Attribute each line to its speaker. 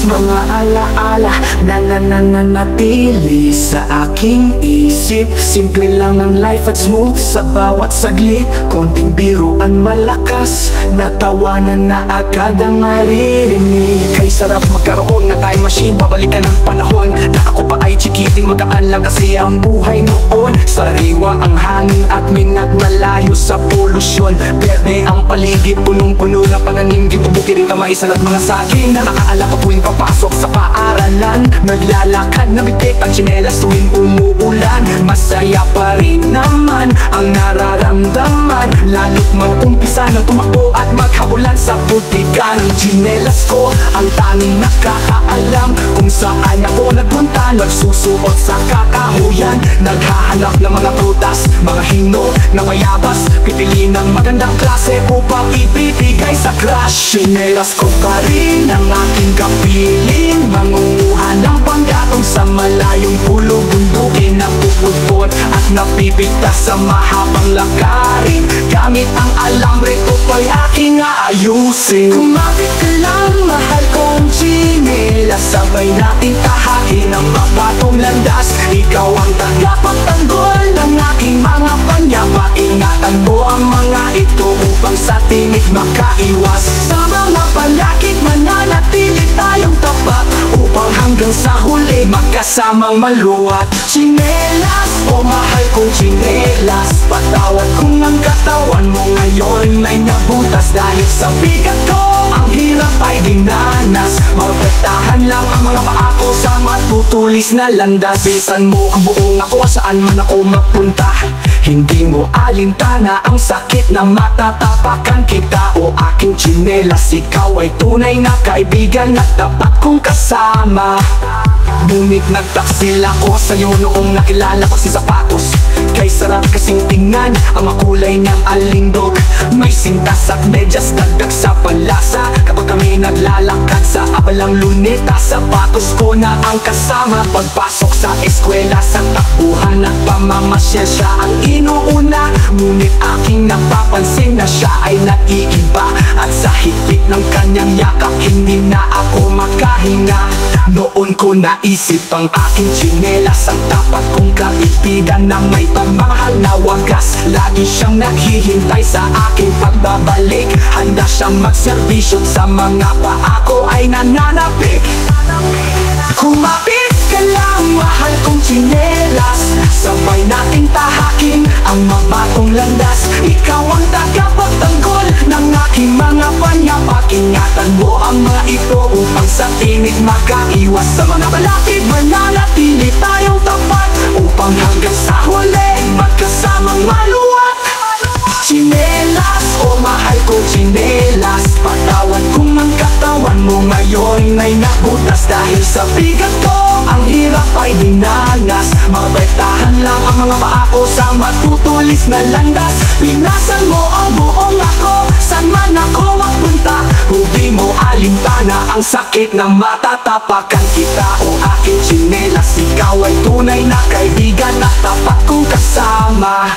Speaker 1: Mga alaala na nananatili sa aking isip. Simple lang ang life at smooth sa bawat saglit. Konting biruan malakas na tawanan na agad ang maririnig. Kay sarap magkaroon na time machine, babalikan ang panahon na ako pa ay chikiting magaan lang kasi ang buhay noon. Sariwa ang hangin at minat malayo sa polusyon. Berde ang paligid, punong-puno na pananim. Gibubuki rin kamay sa lahat mga saging na nakaalala ko tuwing papasok sa paaralan. Naglalakad na bitik ang tsinelas tuwing umuulan. Masaya pa rin naman ang nararamdaman, lalo't mag-umpisa na tumakbo at maghabulan sa putikan. Ang tsinelas ko ang tanging nakakaalam kung saan ako nagpunta. Nagsusuot sa kakahuyan, naghahanap ng mga prutas, mga hino na mayabas. Pipili ng magandang klase upang ibibigay sa crush. Tsinelas ko pa rin ang aking kapiling, mangunguha ng panggatong sa malayong pulo. Bundukin na pupudpod at napipigtas sa mahabang lakarin. Gamit ang alambre ko pa'y aking aayusin. Kumapit ka lang, mahal kong tsinelas, sabay natin tahakin ang mabatong landas. Ikaw ang tagapagtanggol ng aking mga panyapa. Ingatan mo ang mga ito upang sa tinig makaiwas. Sa mga palakit mananatili tayong tapat, upang hanggang sa huli magkasamang maluwat. Tsinelas, o mahal kong tsinelas, patawad kung ang katawan mo ngayon ay nabutas. Dahil sa bigat ko, ang hirap ay dinanas. Maprotektahan lang ang mga paa ko sa matutulis na landas. Bisan mo ang buong ako saan man ako mapunta. Hindi mo alintana ang sakit na matatapakan kita. O aking tsinelas, ikaw ay tunay na kaibigan at dapat kong kasama. Ngunit nagtaksil ako sa'yo noong nakilala ko si Sapatos. Kay sarap kasing tingnan ang makulay niyang alindog. May sintas at medyas dagdag sa palasa. Kapag kami naglalakad sa abalang luneta, sapatos ko na ang kasama. Pagpasok sa eskwela, sa takbuhan at pamamasyal, siya ang inuuna. Ngunit aking napapansin na siya ay naiiba, at sa higpit ng kanyang yakap hindi na ako makahinga. Noon ko naisip ang aking tsinelas, ang tapat kong kaibigan na may pagmamahal na wagas. Lagi siyang naghihintay sa aking pagbabalik, handa siyang magserbisyo sa mga paa ko ay nananapik. Kumapit ka lang, mahal kong tsinelas, sabay nating tahakin ang mabatong landas. Ikaw ang tagapagtanggol ng aking mga panyapak. Ingatan mo ang mga ito upang sa tinig makaiwas. Sa mga balakid mananatili tayong tapat, upang hanggang sa huli magkasamang maluwat. Tsinelas, o mahal kong tsinelas, patawad kung ang katawan mo ngayon ay nabutas. Dahil sa bigat ko, ang hirap ay dinanas. Maprotektahan lang ang mga paa ko sa matutulis na landas. Pinasan mo ang buong ako, saan man ako magpunta. Hindi mo alintana ang sakit na matatapakan kita. O aking tsinelas, ikaw ay tunay na kaibigan at tapat kong kasama.